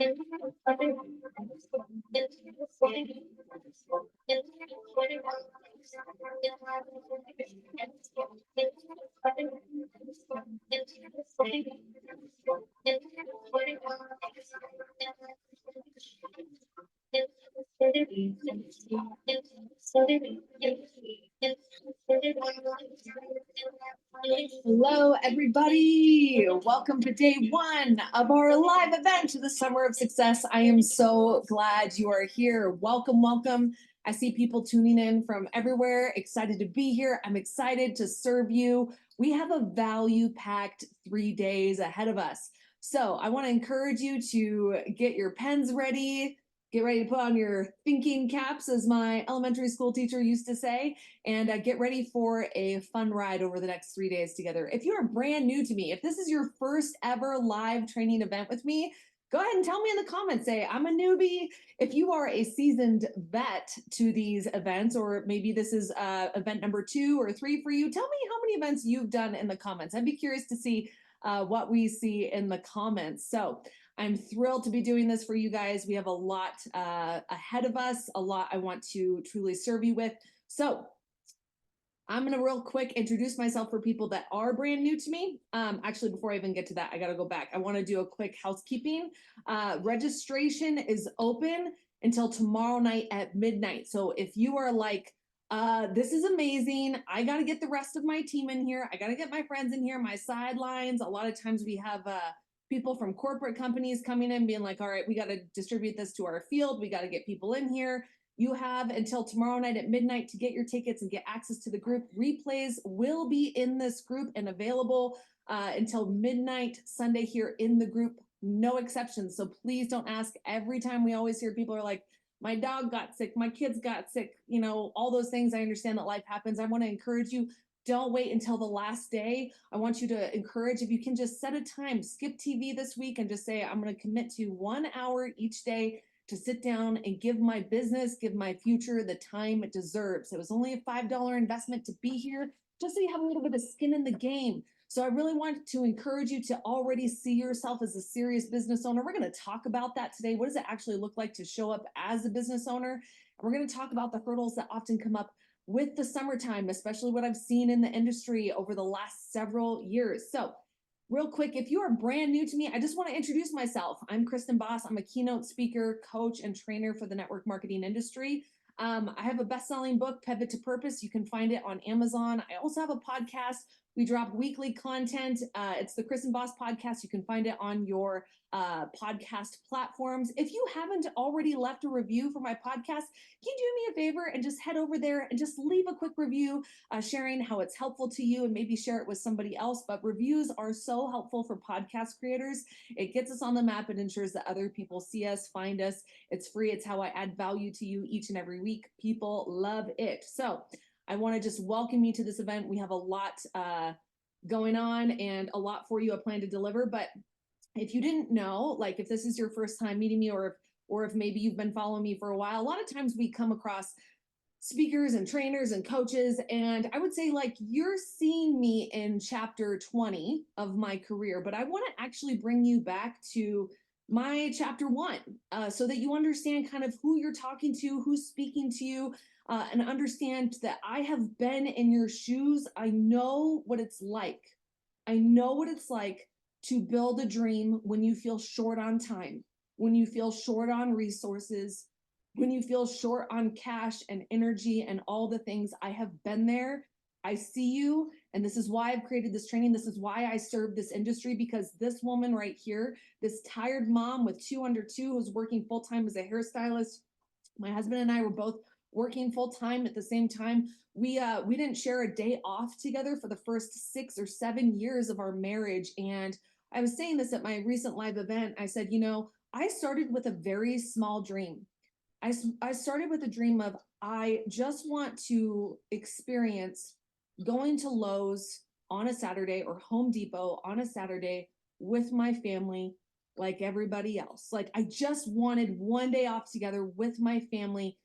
Hello, everybody. Welcome to day one of our live event, the Summer of Success. I am so glad you are here. Welcome, welcome. I see people tuning in from everywhere, excited to be here. I'm excited to serve you. We have a value-packed 3 days ahead of us. So I want to encourage you to get your pens ready, get ready to put on your thinking caps, as my elementary school teacher used to say, and get ready for a fun ride over the next 3 days together. If you are brand new to me, if this is your first ever live training event with me, go ahead and tell me in the comments, say, I'm a newbie. If you are a seasoned vet to these events, or maybe this is event number 2 or 3 for you, tell me how many events you've done in the comments. I'd be curious to see what we see in the comments. So I'm thrilled to be doing this for you guys. We have a lot ahead of us, a lot I want to truly serve you with. So I'm going to real quick introduce myself for people that are brand new to me. Actually, before I even get to that, I got to go back. I want to do a quick housekeeping. Registration is open until tomorrow night at midnight. So if you are like, this is amazing, I got to get the rest of my team in here, I got to get my friends in here, my sidelines. A lot of times we have people from corporate companies coming in being like, all right, we got to distribute this to our field. We got to get people in here. You have until tomorrow night at midnight to get your tickets and get access to the group. Replays will be in this group and available until midnight Sunday here in the group, no exceptions. So please don't ask. Every time we always hear people are like, my dog got sick, my kids got sick, you know, all those things. I understand that life happens. I want to encourage you, don't wait until the last day. I want you to encourage, if you can just set a time, skip TV this week and just say, I'm going to commit to 1 hour each day to sit down and give my business, give my future the time it deserves. It was only a $5 investment to be here, just so you have a little bit of skin in the game. So I really want to encourage you to already see yourself as a serious business owner. We're going to talk about that today. What does it actually look like to show up as a business owner? And we're going to talk about the hurdles that often come up with the summertime, especially what I've seen in the industry over the last several years. So real quick, if you are brand new to me, I just want to introduce myself. I'm Kristen Boss. I'm a keynote speaker, coach, and trainer for the network marketing industry. I have a best-selling book, Pivot to Purpose. You can find it on Amazon. I also have a podcast. We drop weekly content. It's the Kristen Boss Podcast. You can find it on your podcast platforms. If you haven't already left a review for my podcast, can you do me a favor and just head over there and just leave a quick review sharing how it's helpful to you, and maybe share it with somebody else. But reviews are so helpful for podcast creators. It gets us on the map. It ensures that other people see us, find us. It's free. It's how I add value to you each and every week. People love it. So I want to just welcome you to this event. We have a lot going on and a lot for you I plan to deliver. But if you didn't know, like if this is your first time meeting me, or if maybe you've been following me for a while, a lot of times we come across speakers and trainers and coaches, and I would say like you're seeing me in chapter 20 of my career, but I want to actually bring you back to my chapter 1 so that you understand kind of who you're talking to, who's speaking to you, and understand that I have been in your shoes. I know what it's like. I know what it's like to build a dream when you feel short on time, when you feel short on resources, when you feel short on cash and energy and all the things. I have been there. I see you. And this is why I've created this training. This is why I serve this industry, because this woman right here, this tired mom with 2 under 2 who's working full-time as a hairstylist. My husband and I were both working full-time at the same time. We didn't share a day off together for the first 6 or 7 years of our marriage. And I was saying this at my recent live event. I said, you know, I started with a very small dream. I started with a dream of, I just want to experience going to Lowe's on a Saturday or Home Depot on a Saturday with my family like everybody else. Like I just wanted one day off together with my family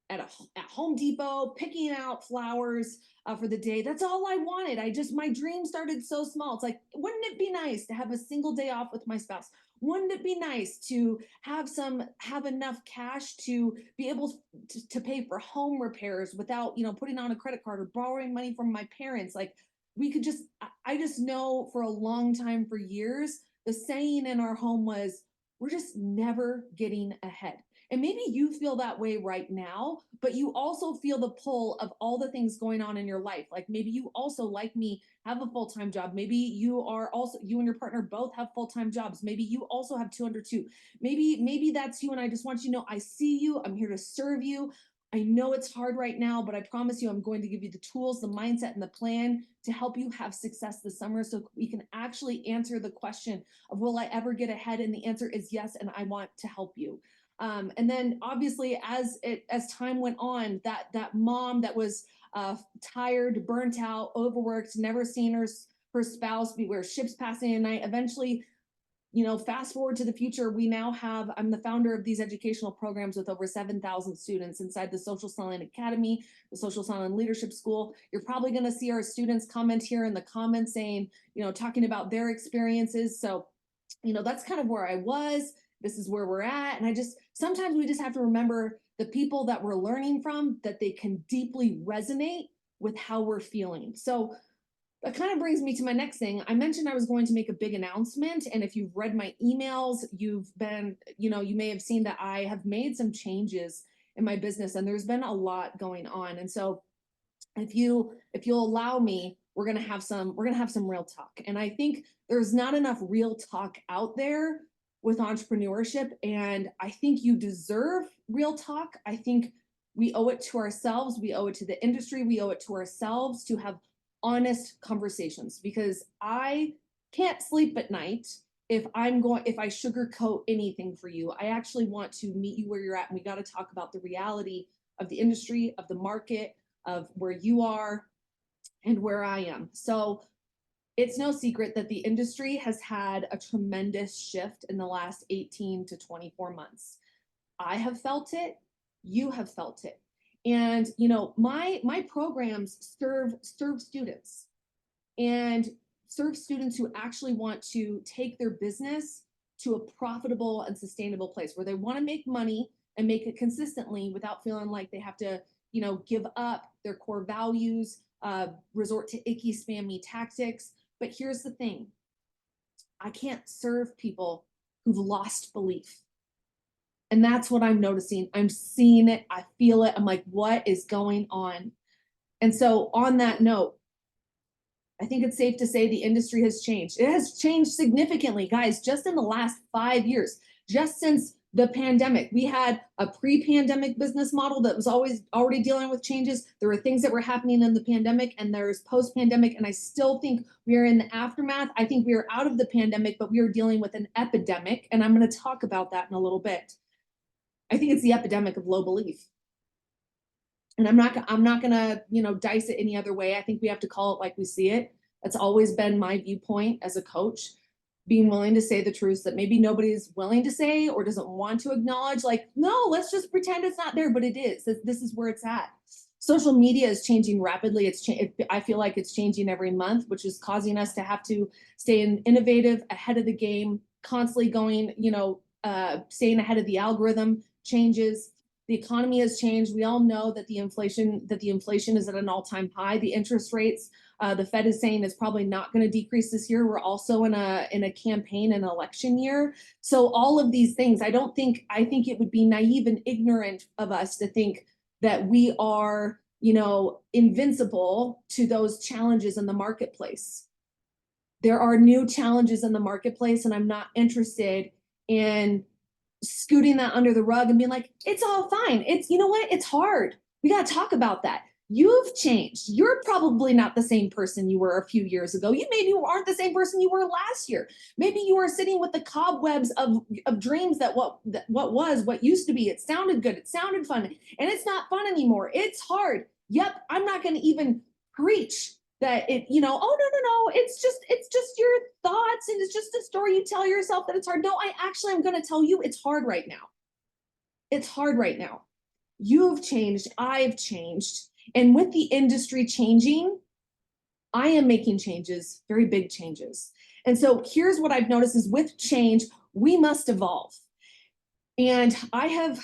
at Home Depot, picking out flowers for the day. That's all I wanted. My dream started so small. It's like, wouldn't it be nice to have a single day off with my spouse? Wouldn't it be nice to have enough cash to be able to pay for home repairs without, putting on a credit card or borrowing money from my parents? Like we could just, I just know for a long time, for years, the saying in our home was, we're just never getting ahead. And maybe you feel that way right now, but you also feel the pull of all the things going on in your life. Like maybe you also, like me, have a full-time job. Maybe you and your partner both have full-time jobs. Maybe you also have two under two. Maybe that's you. And I just want you to know, I see you. I'm here to serve you. I know it's hard right now, but I promise you, I'm going to give you the tools, the mindset, and the plan to help you have success this summer so we can actually answer the question of, will I ever get ahead? And the answer is yes, and I want to help you. And then obviously, as time went on, that mom that was tired, burnt out, overworked, never seen her spouse, beware ships passing at night. Eventually, fast forward to the future, I'm the founder of these educational programs with over 7,000 students inside the Social Selling Academy, the Social Selling Leadership School. You're probably going to see our students comment here in the comments saying, talking about their experiences. So, that's kind of where I was. This is where we're at. And sometimes we just have to remember the people that we're learning from, that they can deeply resonate with how we're feeling. So that kind of brings me to my next thing. I mentioned I was going to make a big announcement. And if you've read my emails, you may have seen that I have made some changes in my business, and there's been a lot going on. And so if you'll allow me, we're going to have some real talk. And I think there's not enough real talk out there with entrepreneurship. And I think you deserve real talk. I think we owe it to ourselves. We owe it to the industry. We owe it to ourselves to have honest conversations, because I can't sleep at night if I sugarcoat anything for you. I actually want to meet you where you're at, and we got to talk about the reality of the industry, of the market, of where you are and where I am. So it's no secret that the industry has had a tremendous shift in the last 18 to 24 months. I have felt it. You have felt it. And my programs serve students, and serve students who actually want to take their business to a profitable and sustainable place where they want to make money and make it consistently without feeling like they have to, give up their core values, resort to icky, spammy tactics. But here's the thing. I can't serve people who've lost belief. And that's what I'm noticing. I'm seeing it. I feel it. I'm like, what is going on? And so on that note, I think it's safe to say the industry has changed. It has changed significantly, guys, just in the last 5 years, just since the pandemic. We had a pre-pandemic business model that was always already dealing with changes. There were things that were happening in the pandemic, and there's post-pandemic, and I still think we are in the aftermath. I think we are out of the pandemic, but we are dealing with an epidemic, and I'm going to talk about that in a little bit. I think it's the epidemic of low belief. And I'm not gonna, dice it any other way. I think we have to call it like we see it. That's always been my viewpoint as a coach, being willing to say the truths that maybe nobody's willing to say or doesn't want to acknowledge. Like, no, let's just pretend it's not there, but it is. This is where it's at. Social media is changing rapidly. I feel like it's changing every month, which is causing us to have to stay innovative, ahead of the game, constantly going, staying ahead of the algorithm changes. The economy has changed. We all know that the inflation is at an all-time high. The interest rates, the Fed is saying is probably not going to decrease this year. We're also in a campaign and election year. So all of these things, I think it would be naive and ignorant of us to think that we are, invincible to those challenges in the marketplace. There are new challenges in the marketplace, and I'm not interested in scooting that under the rug and being like, it's all fine. It's, you know what? It's hard. We got to talk about that. You've changed. You're probably not the same person you were a few years ago. You maybe aren't the same person you were last year. Maybe you are sitting with the cobwebs of dreams that what used to be. It sounded good. It sounded fun. And it's not fun anymore. It's hard. Yep. I'm not going to even preach that oh, no, it's just your thoughts, and it's just a story you tell yourself that it's hard. No, I'm going to tell you it's hard right now. It's hard right now. You've changed. I've changed. And with the industry changing, I am making changes, very big changes. And so here's what I've noticed is with change, we must evolve. And I've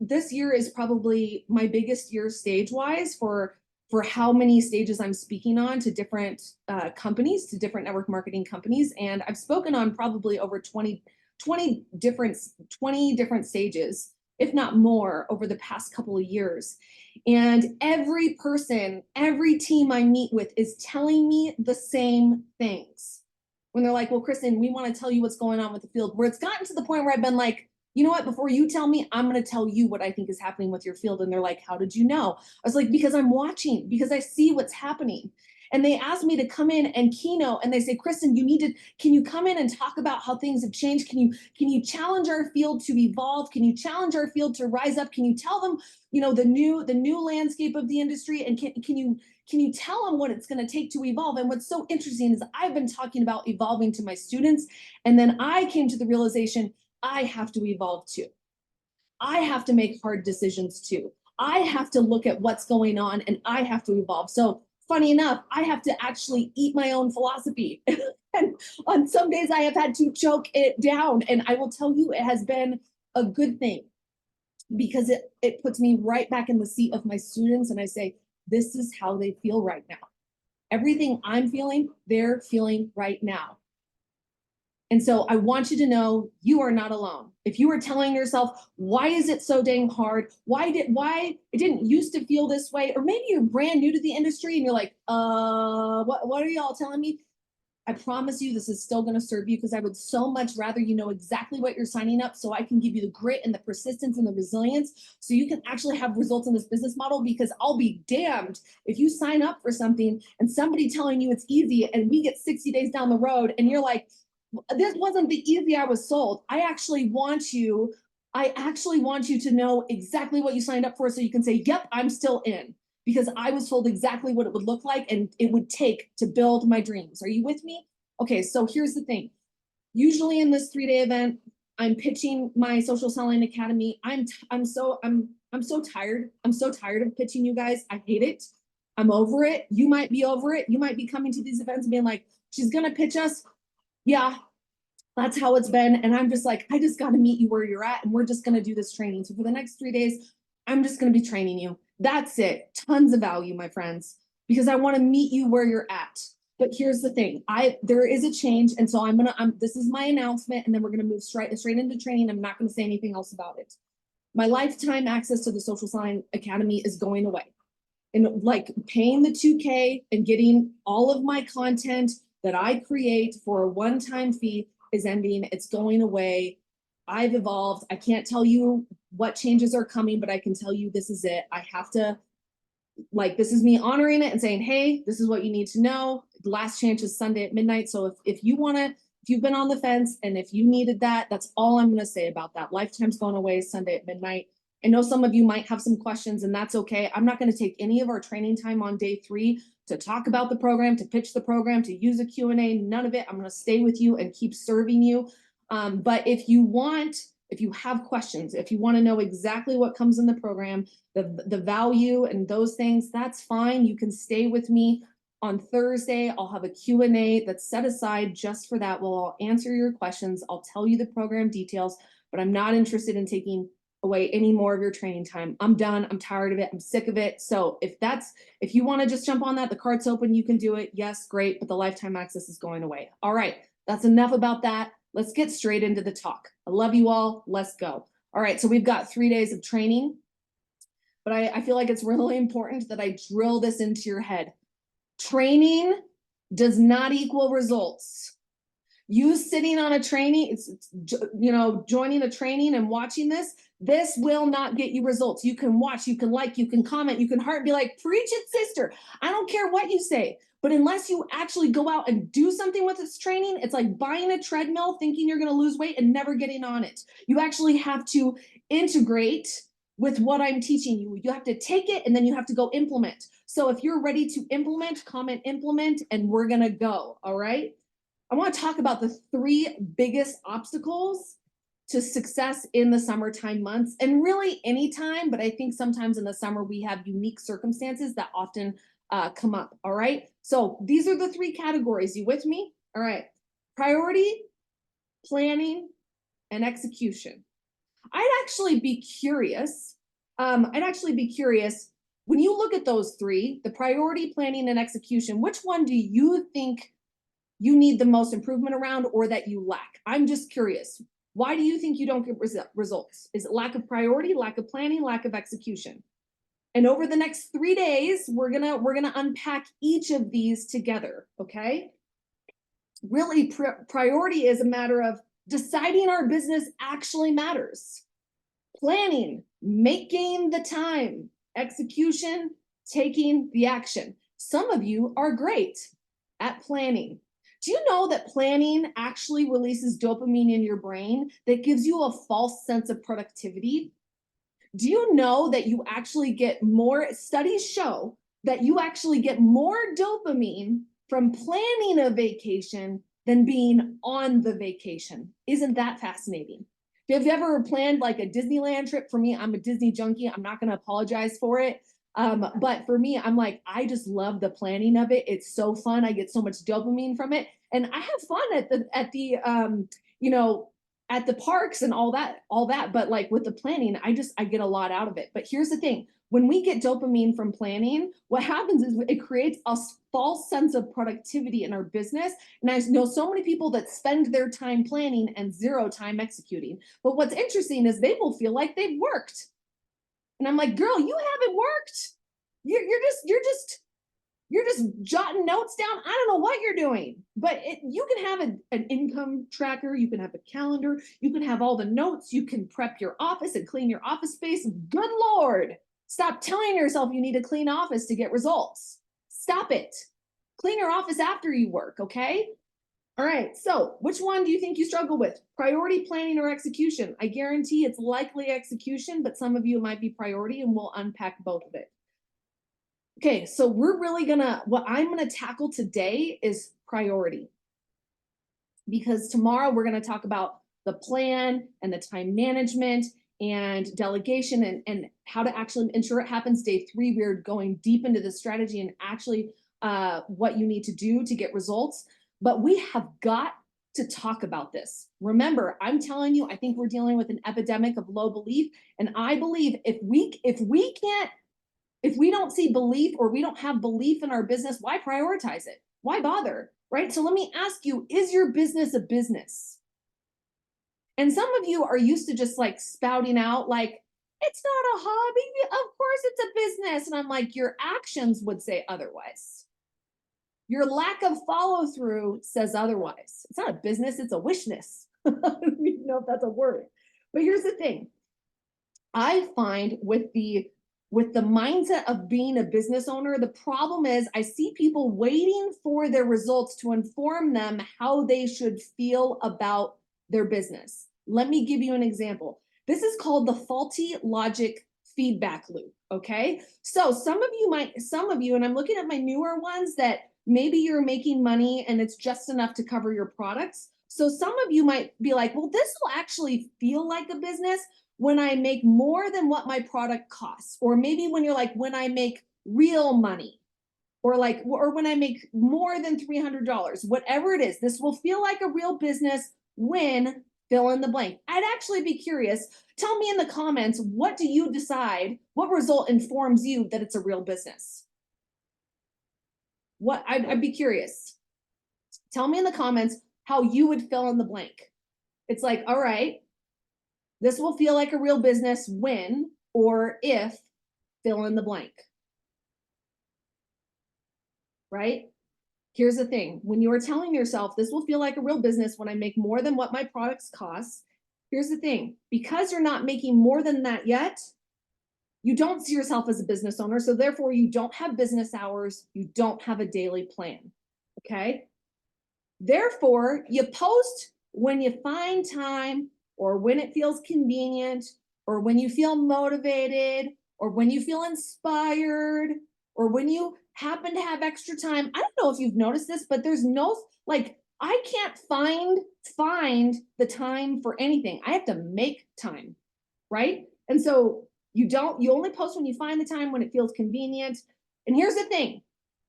this year is probably my biggest year stage wise for how many stages I'm speaking on to different companies, to different network marketing companies. And I've spoken on probably over 20 different stages, if not more, over the past couple of years. And every person, every team I meet with is telling me the same things. When they're like, well, Kristen, we want to tell you what's going on with the field, where it's gotten to the point where I've been like, you know what, before you tell me, I'm going to tell you what I think is happening with your field. And they're like, how did you know? I was like, because I'm watching, because I see what's happening. And they asked me to come in and keynote, and they say, Kristen, can you come in and talk about how things have changed? Can you challenge our field to evolve? Can you challenge our field to rise up? Can you tell them, the new landscape of the industry? And can you tell them what it's going to take to evolve? And what's so interesting is I've been talking about evolving to my students, and then I came to the realization I have to evolve too. I have to make hard decisions too. I have to look at what's going on, and I have to evolve. So funny enough, I have to actually eat my own philosophy. And on some days I have had to choke it down. And I will tell you, it has been a good thing, because it puts me right back in the seat of my students. And I say, this is how they feel right now. Everything I'm feeling, they're feeling right now. And so I want you to know you are not alone. If you are telling yourself, why is it so dang hard? Why it didn't used to feel this way? Or maybe you're brand new to the industry and you're like, what are y'all telling me? I promise you this is still going to serve you, because I would so much rather you know exactly what you're signing up, so I can give you the grit and the persistence and the resilience so you can actually have results in this business model. Because I'll be damned if you sign up for something and somebody telling you it's easy, and we get 60 days down the road and you're like, this wasn't the easy I was sold. I actually want you to know exactly what you signed up for, so you can say, yep, I'm still in, because I was told exactly what it would look like and it would take to build my dreams. Are you with me? Okay, so here's the thing. Usually in this 3-day event, I'm pitching my Social Selling Academy. I'm so tired. I'm so tired of pitching you guys. I hate it. I'm over it. You might be over it. You might be coming to these events and being like, she's gonna pitch us. Yeah, that's how it's been. And I'm just like, I just got to meet you where you're at, and we're just going to do this training. So for the next 3 days, I'm just going to be training you. That's it. Tons of value, my friends, because I want to meet you where you're at. But here's the thing. There is a change. And so this is my announcement, and then we're going to move straight into training. I'm not going to say anything else about it. My lifetime access to the Social Selling Academy is going away. And like paying the $2K and getting all of my content that I create for a one-time fee is ending. It's going away. I've evolved. I can't tell you what changes are coming, but I can tell you this is it. I have to, this is me honoring it and saying, hey, this is what you need to know. The last chance is Sunday at midnight. So if you've been on the fence and if you needed that, that's all I'm going to say about that. Lifetime's going away Sunday at midnight. I know some of you might have some questions, and that's okay. I'm not going to take any of our training time on day 3 to talk about the program, to pitch the program, to use a Q&A, none of it. I'm going to stay with you and keep serving you. But if you have questions, if you want to know exactly what comes in the program, the value and those things, that's fine. You can stay with me. On Thursday, I'll have a Q&A that's set aside just for that. I'll answer your questions. I'll tell you the program details, but I'm not interested in taking away any more of your training time. I'm done. I'm tired of it. I'm sick of it. So if you want to just jump on that, the cart's open, you can do it. Yes, great. But the lifetime access is going away. All right. That's enough about that. Let's get straight into the talk. I love you all. Let's go. All right. So we've got 3 days of training, but I feel like it's really important that I drill this into your head. Training does not equal results. You sitting on a training, joining a training and watching this will not get you results. You can watch, you can like, you can comment, you can heart, be like, preach it, sister. I don't care what you say. But unless you actually go out and do something with this training, it's like buying a treadmill thinking you're going to lose weight and never getting on it. You actually have to integrate with what I'm teaching you. You have to take it and then you have to go implement. So if you're ready to implement, comment implement, and we're going to go. All right. I want to talk about the 3 biggest obstacles to success in the summertime months, and really anytime, but I think sometimes in the summer we have unique circumstances that often come up. All right. So these are the three categories. You with me? All right. Priority, planning, and execution. I'd actually be curious. When you look at those three, the priority, planning, and execution, which one do you think you need the most improvement around or that you lack? I'm just curious. Why do you think you don't get results? Is it lack of priority, lack of planning, lack of execution? And over the next 3 days, we're gonna unpack each of these together, okay? Really, priority is a matter of deciding our business actually matters. Planning, making the time. Execution, taking the action. Some of you are great at planning. Do you know that planning actually releases dopamine in your brain that gives you a false sense of productivity? Do you know that you actually get more, studies show that you actually get more dopamine from planning a vacation than being on the vacation? Isn't that fascinating? Have you ever planned like a Disneyland trip? For me, I'm a Disney junkie. I'm not going to apologize for it. But for me, I'm like, I just love the planning of it. It's so fun. I get so much dopamine from it. And I have fun you know, at the parks and all that. But like with the planning, I get a lot out of it. But here's the thing. When we get dopamine from planning, what happens is it creates a false sense of productivity in our business. And I know so many people that spend their time planning and zero time executing. But what's interesting is they will feel like they've worked. And I'm like, girl, you haven't worked. You're just jotting notes down. I don't know what you're doing, but you can have an income tracker. You can have a calendar. You can have all the notes. You can prep your office and clean your office space. Good Lord. Stop telling yourself you need a clean office to get results. Stop it. Clean your office after you work, okay? All right, so which one do you think you struggle with? Priority, planning, or execution? I guarantee it's likely execution, but some of you might be priority, and we'll unpack both of it. Okay, so what I'm gonna tackle today is priority. Because tomorrow we're gonna talk about the plan and the time management and delegation and how to actually ensure it happens. Day 3, we're going deep into the strategy and actually what you need to do to get results. But we have got to talk about this. Remember, I'm telling you, I think we're dealing with an epidemic of low belief. And I believe if we don't see belief or we don't have belief in our business, why prioritize it? Why bother? Right? So let me ask you, is your business a business? And some of you are used to just like spouting out like, it's not a hobby. Of course it's a business. And I'm like, your actions would say otherwise. Your lack of follow through says otherwise. It's not a business, it's a wishness. I don't even know if that's a word. But here's the thing. I find with the mindset of being a business owner, the problem is I see people waiting for their results to inform them how they should feel about their business. Let me give you an example. This is called the faulty logic feedback loop, okay? So some of you, and I'm looking at my newer ones that maybe you're making money and it's just enough to cover your products. So some of you might be like, well, this will actually feel like a business when I make more than what my product costs. Or maybe when you're like, when I make real money, or when I make more than $300, whatever it is, this will feel like a real business when fill in the blank. I'd actually be curious. Tell me in the comments, what do you decide, what result informs you that it's a real business? I'd be curious. Tell me in the comments how you would fill in the blank. It's like, all right, this will feel like a real business when or if fill in the blank. Right? Here's the thing. When you are telling yourself this will feel like a real business when I make more than what my products cost, here's the thing. Because you're not making more than that yet, you don't see yourself as a business owner. So therefore you don't have business hours. You don't have a daily plan. Okay? Therefore, you post when you find time or when it feels convenient or when you feel motivated or when you feel inspired or when you happen to have extra time. I don't know if you've noticed this, but there's no, like, I can't find the time for anything. I have to make time, right? And so you only post when you find the time, when it feels convenient. And here's the thing.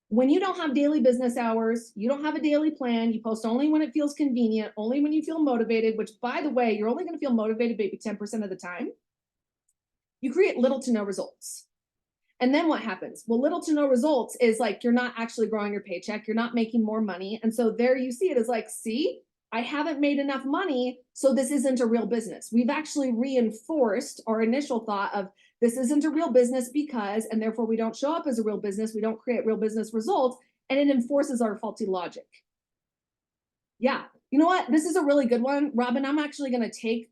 When you don't have daily business hours, you don't have a daily plan, you post only when it feels convenient, only when you feel motivated, which by the way, you're only going to feel motivated maybe 10% of the time. You create little to no results. And then what happens? Well, little to no results is like you're not actually growing your paycheck, you're not making more money. And so there you see it as like, see, I haven't made enough money, so this isn't a real business. We've actually reinforced our initial thought of this isn't a real business because, and therefore we don't show up as a real business, we don't create real business results, and it enforces our faulty logic. Yeah. You know what? This is a really good one. Robin, I'm actually going to take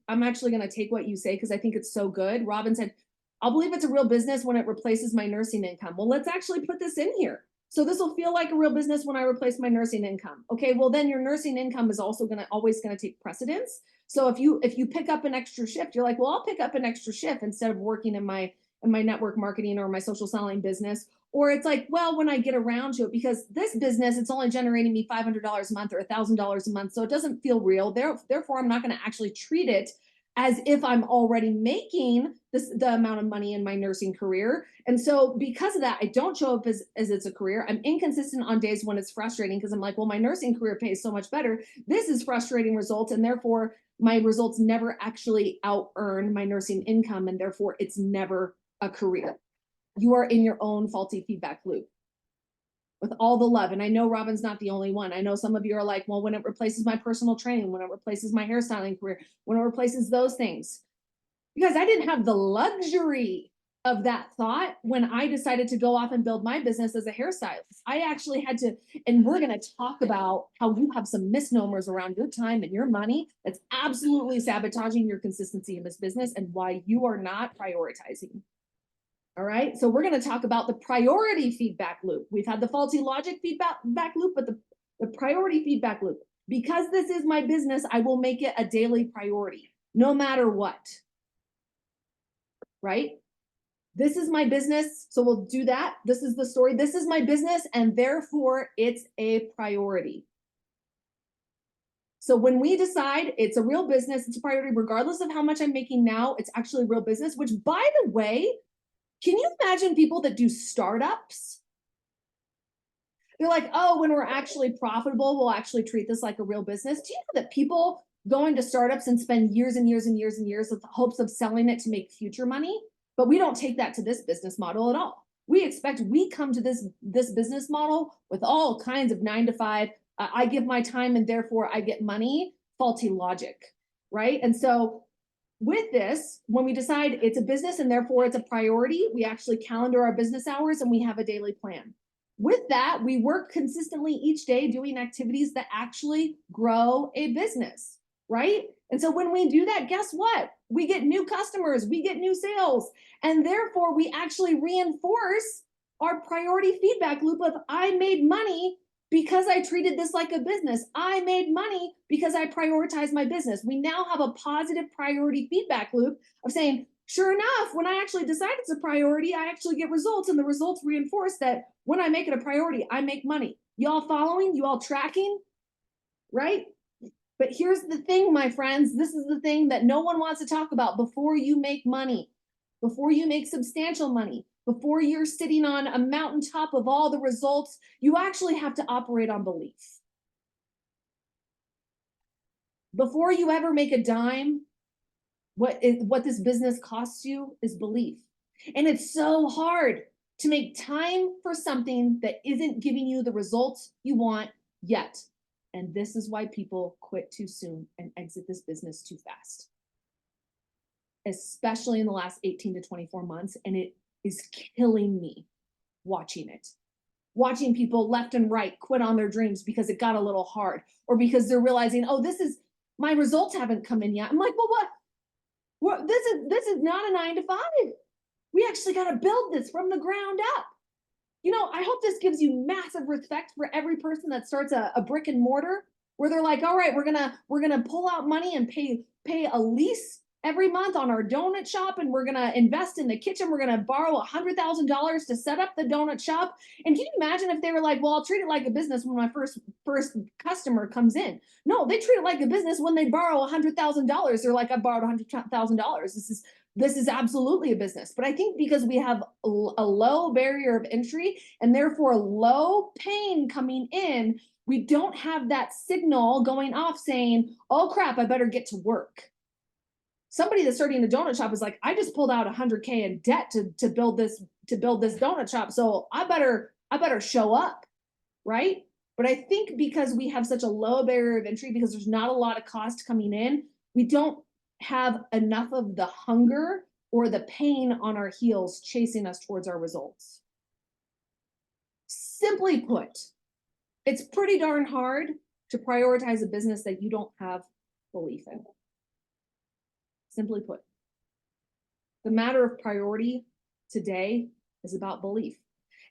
what you say because I think it's so good. Robin said, I'll believe it's a real business when it replaces my nursing income. Well, let's actually put this in here. So this will feel like a real business when I replace my nursing income. Okay, well then your nursing income is also always going to take precedence. So if you pick up an extra shift, you're like, well, I'll pick up an extra shift instead of working in my network marketing or my social selling business. Or it's like, well, when I get around to it, because this business, it's only generating me $500 a month or $1,000 a month. So it doesn't feel real. Therefore, I'm not going to actually treat it as if I'm already making the amount of money in my nursing career. And so because of that, I don't show up as it's a career. I'm inconsistent on days when it's frustrating because I'm like, well, my nursing career pays so much better. This is frustrating results. And therefore my results never actually out earn my nursing income. And therefore it's never a career. You are in your own faulty feedback loop with all the love. And I know Robin's not the only one. I know some of you are like, well, when it replaces my personal training, when it replaces my hairstyling career, when it replaces those things, because I didn't have the luxury of that thought when I decided to go off and build my business as a hairstylist. I actually had to, and we're going to talk about how you have some misnomers around your time and your money that's absolutely sabotaging your consistency in this business and why you are not prioritizing. All right, so we're going to talk about the priority feedback loop. We've had the faulty logic feedback loop, but the priority feedback loop. Because this is my business, I will make it a daily priority, no matter what. Right? This is my business, so we'll do that. This is the story. This is my business, and therefore it's a priority. So when we decide it's a real business, it's a priority, regardless of how much I'm making now, it's actually a real business, which by the way, can you imagine people that do startups? They're like, oh, when we're actually profitable, we'll actually treat this like a real business. Do you know that people go into startups and spend years and years and years and years with the hopes of selling it to make future money? But we don't take that to this business model at all. We come to this business model with all kinds of 9 to 5. I give my time and therefore I get money, faulty logic, right? And so with this, when we decide it's a business and therefore it's a priority, we actually calendar our business hours and we have a daily plan. With that, we work consistently each day doing activities that actually grow a business, right? And so when we do that, guess what? We get new customers, we get new sales, and therefore we actually reinforce our priority feedback loop of I made money because I treated this like a business. I made money because I prioritized my business. We now have a positive priority feedback loop of saying, sure enough, when I actually decide it's a priority, I actually get results, and the results reinforce that when I make it a priority, I make money. You all following? You all tracking? Right? But here's the thing, my friends. This is the thing that no one wants to talk about. Before you make money, before you make substantial money, before you're sitting on a mountaintop of all the results, you actually have to operate on belief. Before you ever make a dime, what this business costs you is belief. And it's so hard to make time for something that isn't giving you the results you want yet. And this is why people quit too soon and exit this business too fast, especially in the last 18 to 24 months. And it is killing me watching it. Watching people left and right quit on their dreams because it got a little hard or because they're realizing, oh, my results haven't come in yet. I'm like, well, what? This is not a 9 to 5. We actually got to build this from the ground up. You know, I hope this gives you massive respect for every person that starts a brick and mortar where they're like, all right, we're gonna pull out money and pay a lease every month on our donut shop, and we're gonna invest in the kitchen. We're gonna borrow $100,000 to set up the donut shop. And can you imagine if they were like, well, I'll treat it like a business when my first customer comes in? No, they treat it like a business when they borrow $100,000. They're like, I borrowed $100,000. this is absolutely a business. But I think because we have a low barrier of entry and therefore low pain coming in, we don't have that signal going off saying, oh crap, I better get to work. Somebody that's starting a donut shop is like, I just pulled out $100K in debt to build this donut shop. So I better show up, right? But I think because we have such a low barrier of entry, because there's not a lot of cost coming in, we don't have enough of the hunger or the pain on our heels chasing us towards our results. Simply put, it's pretty darn hard to prioritize a business that you don't have belief in. Simply put, the matter of priority today is about belief.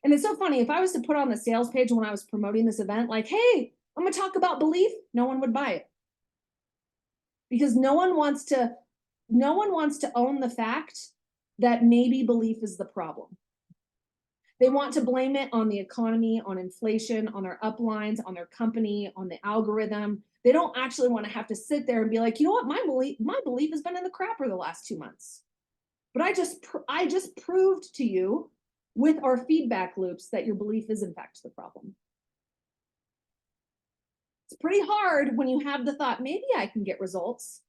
And it's so funny, if I was to put on the sales page when I was promoting this event, like, hey, I'm gonna talk about belief, no one would buy it. Because no one wants to own the fact that maybe belief is the problem. They want to blame it on the economy, on inflation, on their uplines, on their company, on the algorithm. They don't actually want to have to sit there and be like, you know what, my belief has been in the crapper the last 2 months. But I just proved to you with our feedback loops that your belief is in fact the problem. It's pretty hard when you have the thought, maybe I can get results.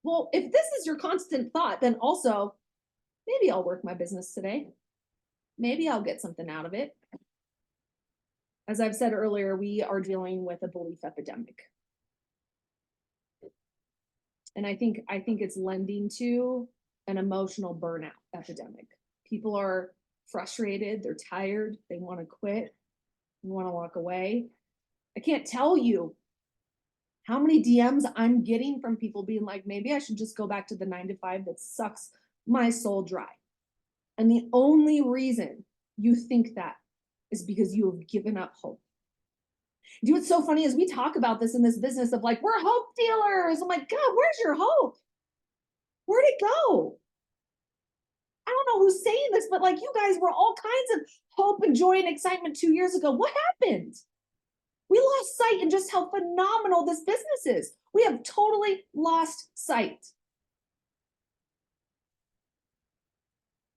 Well, if this is your constant thought, then also, maybe I'll work my business today. Maybe I'll get something out of it. As I've said earlier, we are dealing with a belief epidemic. And I think it's lending to an emotional burnout epidemic. People are frustrated, they're tired, they want to quit, they want to walk away. I can't tell you how many DMs I'm getting from people being like, maybe I should just go back to the 9-to-5 that sucks my soul dry. And the only reason you think that is because you have given up hope. Do what's so funny is we talk about this in this business of like, we're hope dealers. I'm like, God, where's your hope? Where'd it go? I don't know who's saying this, but like you guys were all kinds of hope and joy and excitement 2 years ago. What happened? We lost sight in just how phenomenal this business is. We have totally lost sight.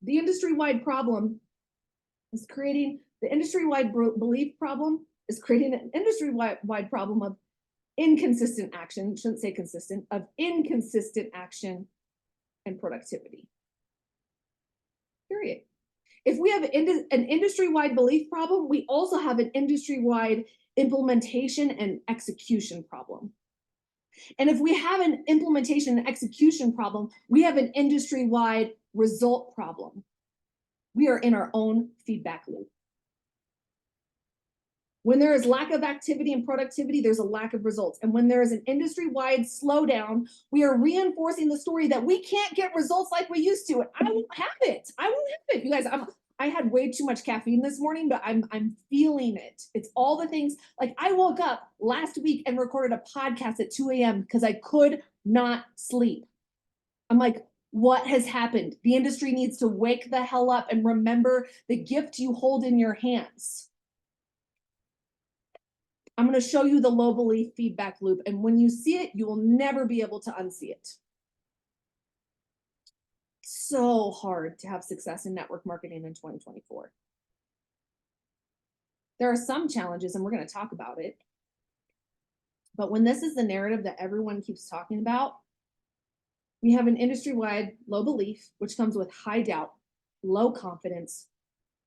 The industry-wide problem is creating the industry-wide belief problem is creating an industry-wide problem of inconsistent action, shouldn't say consistent, of inconsistent action and productivity. Period. If we have an industry-wide belief problem, we also have an industry-wide implementation and execution problem. And if we have an implementation and execution problem, we have an industry-wide result problem. We are in our own feedback loop. When there is lack of activity and productivity, there's a lack of results. And when there is an industry-wide slowdown, we are reinforcing the story that we can't get results like we used to. And I won't have it. I won't have it. You guys, I had way too much caffeine this morning, but I'm feeling it. It's all the things. Like I woke up last week and recorded a podcast at 2 a.m. because I could not sleep. I'm like, what has happened? The industry needs to wake the hell up and remember the gift you hold in your hands. I'm going to show you the low belief feedback loop. And when you see it, you will never be able to unsee it. So hard to have success in network marketing in 2024. There are some challenges, and we're going to talk about it. But when this is the narrative that everyone keeps talking about, we have an industry-wide low belief, which comes with high doubt, low confidence,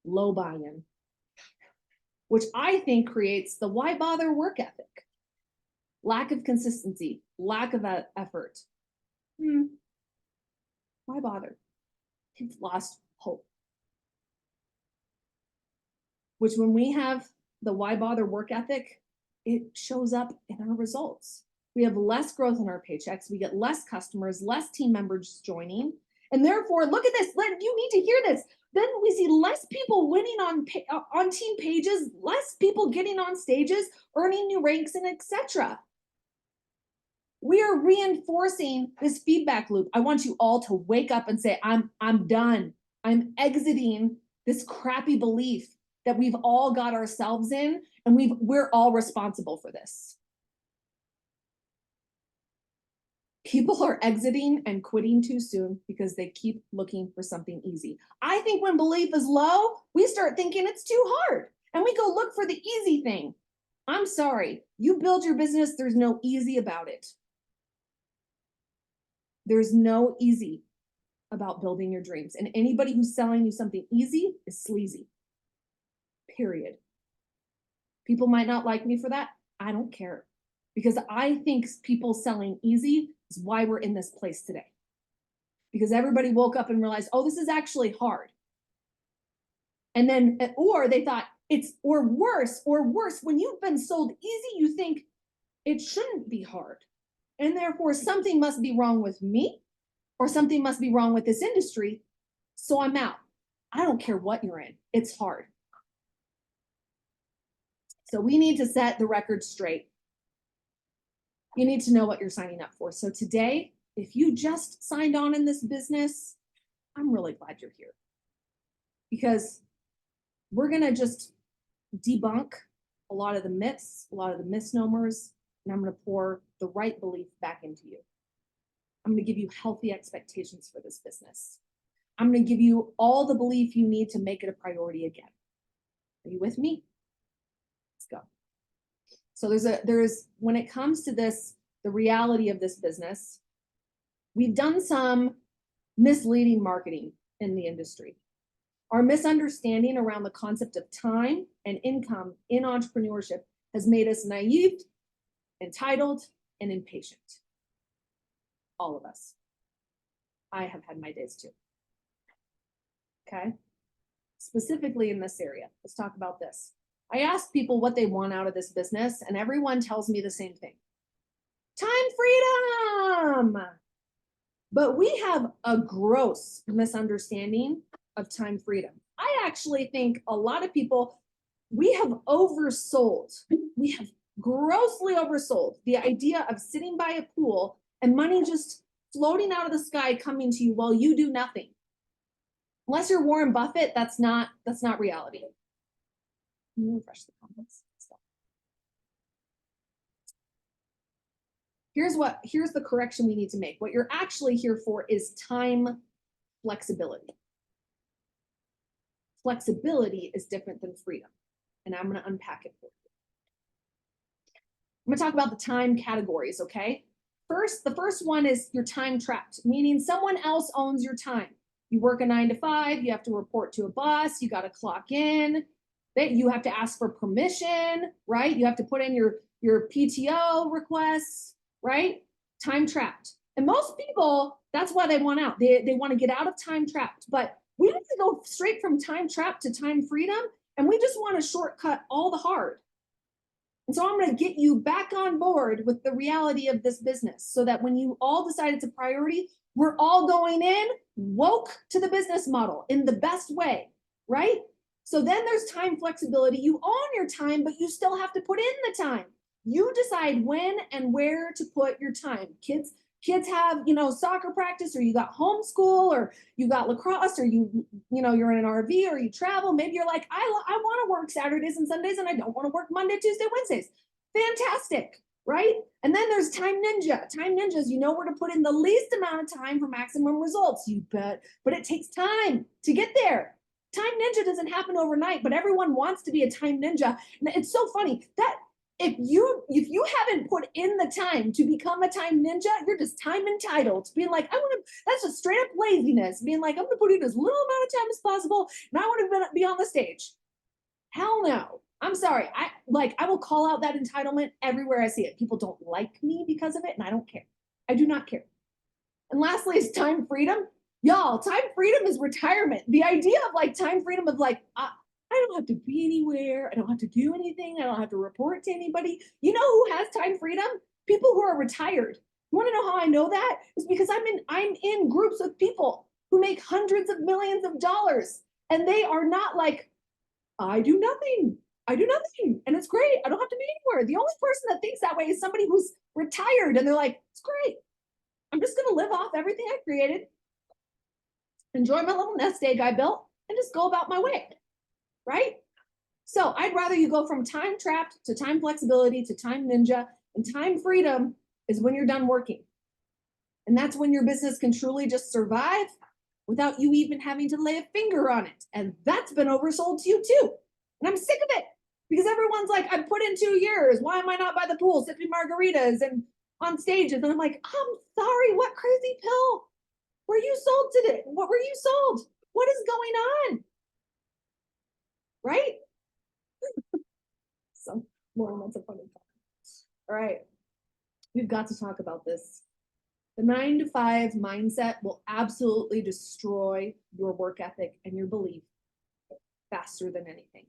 low buy-in, which I think creates the why bother work ethic, lack of consistency, lack of effort. Why bother? You've lost hope. Which when we have the why bother work ethic, it shows up in our results. We have less growth in our paychecks. We get less customers, less team members joining. And therefore, look at this. You need to hear this. Then we see less people winning on team pages, less people getting on stages, earning new ranks, and etc. We are reinforcing this feedback loop. I want you all to wake up and say, I'm done. I'm exiting this crappy belief that we've all got ourselves in, and we're all responsible for this. People are exiting and quitting too soon because they keep looking for something easy. I think when belief is low, we start thinking it's too hard and we go look for the easy thing. I'm sorry, you build your business, there's no easy about it. There's no easy about building your dreams. And anybody who's selling you something easy is sleazy. Period. People might not like me for that. I don't care. Because I think people selling easy is why we're in this place today. Because everybody woke up and realized, oh, this is actually hard. And then, or they thought it's, or worse, when you've been sold easy, you think it shouldn't be hard. And therefore, something must be wrong with me, or something must be wrong with this industry. So I'm out. I don't care what you're in, it's hard. So we need to set the record straight. You need to know what you're signing up for. So today, if you just signed on in this business, I'm really glad you're here. Because we're going to just debunk a lot of the myths, a lot of the misnomers, and I'm going to pour the right belief back into you. I'm going to give you healthy expectations for this business. I'm going to give you all the belief you need to make it a priority again. Are you with me? Let's go. So there's when it comes to this, the reality of this business, we've done some misleading marketing in the industry. Our misunderstanding around the concept of time and income in entrepreneurship has made us naive, entitled, and impatient. All of us. I have had my days too. Okay? Specifically in this area, let's talk about this. I ask people what they want out of this business, and everyone tells me the same thing. Time freedom! But we have a gross misunderstanding of time freedom. I actually think a lot of people, we have oversold. We have grossly oversold the idea of sitting by a pool and money just floating out of the sky coming to you while you do nothing. Unless you're Warren Buffett, that's not reality. Let me refresh the comments. Here's the correction we need to make. What you're actually here for is time flexibility. Flexibility is different than freedom, and I'm going to unpack it for you. I'm going to talk about the time categories, okay? The first one is you're time trapped, meaning someone else owns your time. You work a 9 to 5, you have to report to a boss, you got to clock in, you have to ask for permission, right? You have to put in your PTO requests, right? Time trapped. And most people, that's why they want out. They want to get out of time trapped, but we have to go straight from time trapped to time freedom, and we just want to shortcut all the hard. And so I'm going to get you back on board with the reality of this business so that when you all decide it's a priority, we're all going in woke to the business model in the best way, right? So then there's time flexibility. You own your time, but you still have to put in the time. You decide when and where to put your time. Kids have, soccer practice, or you got homeschool, or you got lacrosse, or you're in an RV, or you travel. Maybe you're like, I want to work Saturdays and Sundays, and I don't want to work Monday, Tuesday, Wednesdays. Fantastic, right? And then there's Time Ninja. Time Ninjas, you know where to put in the least amount of time for maximum results, you bet. But it takes time to get there. Time Ninja doesn't happen overnight, but everyone wants to be a Time Ninja. And it's so funny that if you haven't put in the time to become a time ninja, you're just time entitled. Being like, that's just straight up laziness. Being like, I'm gonna put in as little amount of time as possible, and I want to be on the stage. Hell no. I'm sorry. I will call out that entitlement everywhere I see it. People don't like me because of it, and I don't care. I do not care. And lastly is time freedom. Y'all, time freedom is retirement. The idea of time freedom of I don't have to be anywhere. I don't have to do anything. I don't have to report to anybody. You know who has time freedom? People who are retired. You want to know how I know that? It's because I'm in groups with people who make hundreds of millions of dollars, and they are not like, I do nothing. And it's great. I don't have to be anywhere. The only person that thinks that way is somebody who's retired, and they're like, it's great. I'm just going to live off everything I created, enjoy my little nest egg I built, and just go about my way. Right? So I'd rather you go from time trapped to time flexibility to time ninja, and time freedom is when you're done working. And that's when your business can truly just survive without you even having to lay a finger on it. And that's been oversold to you too. And I'm sick of it because everyone's like, I put in 2 years. Why am I not by the pool sipping margaritas and on stages? And I'm like, I'm sorry, what crazy pill were you sold today? What were you sold? What is going on? Right? Some moments of funny time. All right. We've got to talk about this. The 9 to 5 mindset will absolutely destroy your work ethic and your belief faster than anything.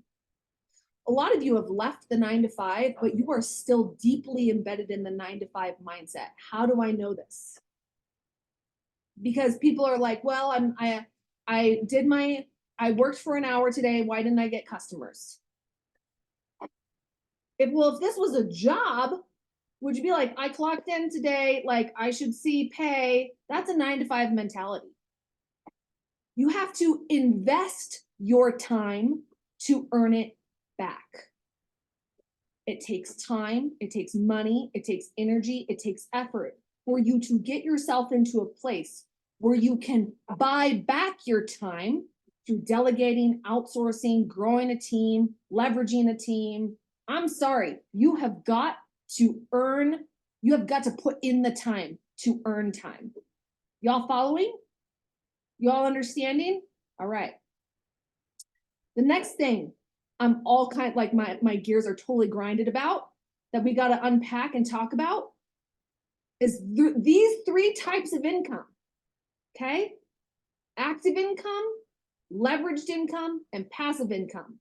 A lot of you have left the 9 to 5, but you are still deeply embedded in the 9 to 5 mindset. How do I know this? Because people are like, well, I worked for an hour today. Why didn't I get customers? If this was a job, would you be like, I clocked in today, like I should see pay? That's a 9 to 5 mentality. You have to invest your time to earn it back. It takes time, it takes money, it takes energy, it takes effort for you to get yourself into a place where you can buy back your time through delegating, outsourcing, growing a team, leveraging a team. I'm sorry, you have got to put in the time to earn time. Y'all following? Y'all understanding? All right. The next thing I'm all kind like my gears are totally grinded about that we got to unpack and talk about is these 3 types of income. Okay? Active income, leveraged income, and passive income.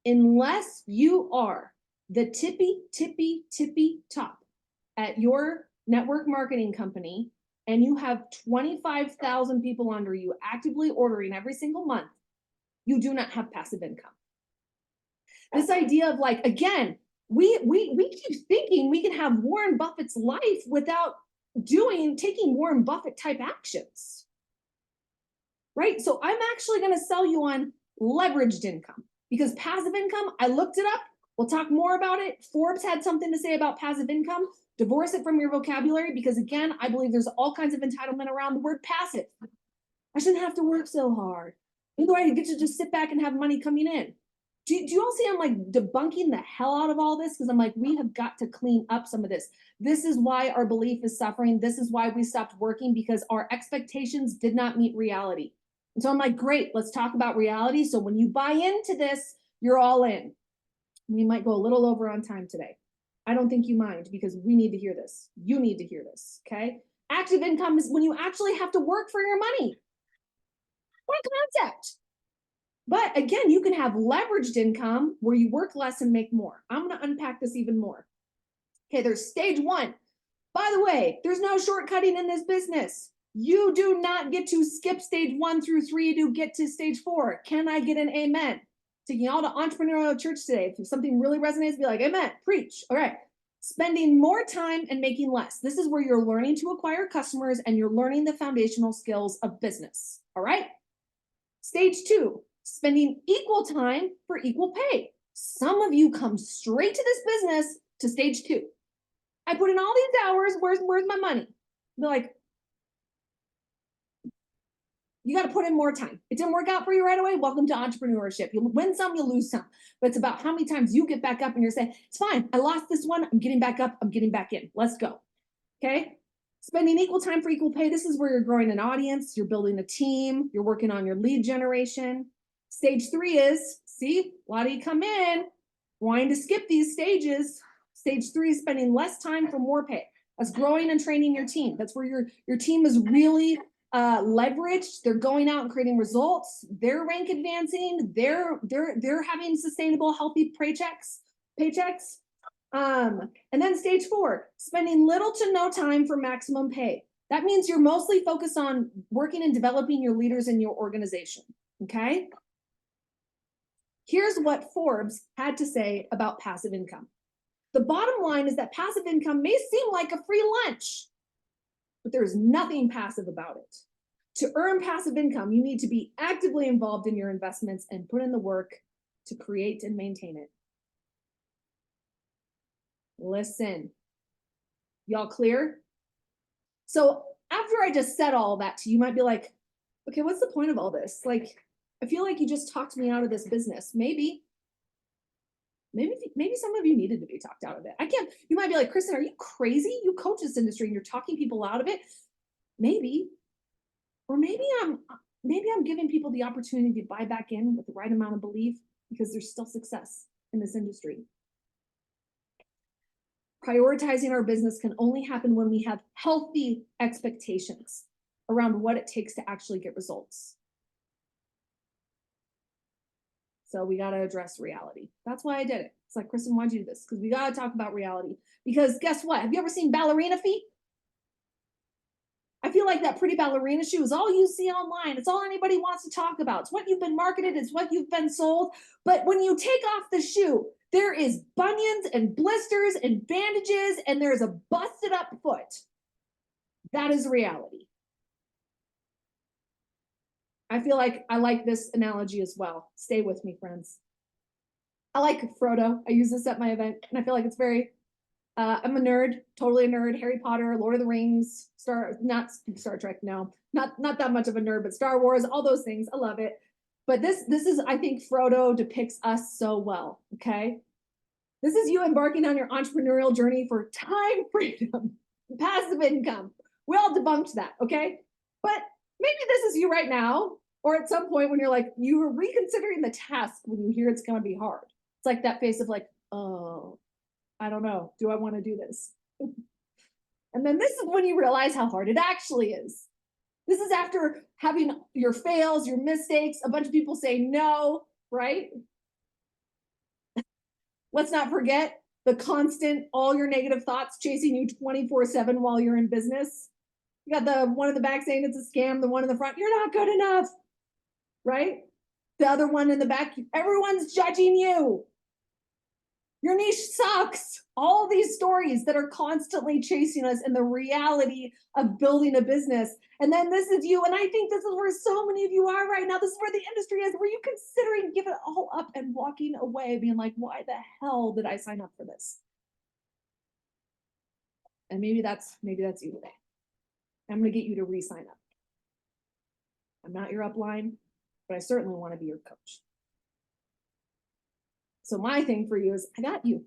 Unless you are the tippy top at your network marketing company and you have 25,000 people under you actively ordering every single month, you do not have passive income. This idea of like, again, we keep thinking we can have Warren Buffett's life without taking Warren Buffett type actions, right? So I'm actually going to sell you on leveraged income because passive income, I looked it up. We'll talk more about it. Forbes had something to say about passive income. Divorce it from your vocabulary because again, I believe there's all kinds of entitlement around the word passive. I shouldn't have to work so hard. Either I get to just sit back and have money coming in. Do you all see I'm like debunking the hell out of all this? Because I'm like, we have got to clean up some of this. This is why our belief is suffering. This is why we stopped working because our expectations did not meet reality. And so I'm like, great, let's talk about reality. So when you buy into this, you're all in. We might go a little over on time today. I don't think you mind because we need to hear this. You need to hear this, okay? Active income is when you actually have to work for your money. What a concept. But again, you can have leveraged income where you work less and make more. I'm going to unpack this even more. Okay, there's stage 1. By the way, there's no shortcutting in this business. You do not get to skip stage 1 through 3 to get to stage 4. Can I get an amen? Taking y'all to entrepreneurial church today. If something really resonates, be like, amen, preach. All right. Spending more time and making less. This is where you're learning to acquire customers and you're learning the foundational skills of business. All right. Stage 2, spending equal time for equal pay. Some of you come straight to this business to stage 2. I put in all these hours. Where's my money? They're like, you got to put in more time. It didn't work out for you right away. Welcome to entrepreneurship. You win some, you lose some. But it's about how many times you get back up and you're saying, it's fine. I lost this one. I'm getting back up. I'm getting back in. Let's go. Okay. Spending equal time for equal pay. This is where you're growing an audience. You're building a team. You're working on your lead generation. Stage 3 is, see, a lot of you come in wanting to skip these stages. Stage 3 is spending less time for more pay. That's growing and training your team. That's where your team is really leveraged. They're going out and creating results. They're rank advancing. They're having sustainable, healthy paychecks. And then stage 4, spending little to no time for maximum pay. That means you're mostly focused on working and developing your leaders in your organization. Okay. Here's what Forbes had to say about passive income. The bottom line is that passive income may seem like a free lunch, but there's nothing passive about it. To earn passive income, you need to be actively involved in your investments and put in the work to create and maintain it. Listen, y'all clear? So after I just said all that to you, you might be like, okay, what's the point of all this? Like, I feel like you just talked me out of this business. Maybe some of you needed to be talked out of it. I can't, you might be like, Kristen, are you crazy? You coach this industry and you're talking people out of it. Maybe, or maybe I'm giving people the opportunity to buy back in with the right amount of belief because there's still success in this industry. Prioritizing our business can only happen when we have healthy expectations around what it takes to actually get results. So we got to address reality. That's why I did it. It's like, Kristen, why'd you do this? Because we got to talk about reality. Because guess what? Have you ever seen ballerina feet? I feel like that pretty ballerina shoe is all you see online. It's all anybody wants to talk about. It's what you've been marketed. It's what you've been sold. But when you take off the shoe, there is bunions and blisters and bandages, and there's a busted up foot. That is reality. I feel like I like this analogy as well. Stay with me, friends. I like Frodo. I use this at my event, and I feel like it's very, I'm a nerd, totally a nerd. Harry Potter, Lord of the Rings, not Star Trek, no, not that much of a nerd, but Star Wars, all those things. I love it. But this is, I think Frodo depicts us so well, okay? This is you embarking on your entrepreneurial journey for time freedom, passive income. We all debunked that, okay? But maybe this is you right now, or at some point when you're like, you are reconsidering the task when you hear it's gonna be hard. It's like that face of like, oh, I don't know, do I wanna do this? And then this is when you realize how hard it actually is. This is after having your fails, your mistakes, a bunch of people say no, right? Let's not forget the constant, all your negative thoughts chasing you 24/7 while you're in business. You got the one in the back saying it's a scam, the one in the front, you're not good enough, right? The other one in the back, everyone's judging you. Your niche sucks. All these stories that are constantly chasing us in the reality of building a business. And then this is you. And I think this is where so many of you are right now. This is where the industry is. Were you considering giving it all up and walking away, being like, why the hell did I sign up for this? And maybe that's you today. I'm going to get you to re-sign up. I'm not your upline, but I certainly want to be your coach. So my thing for you is, I got you.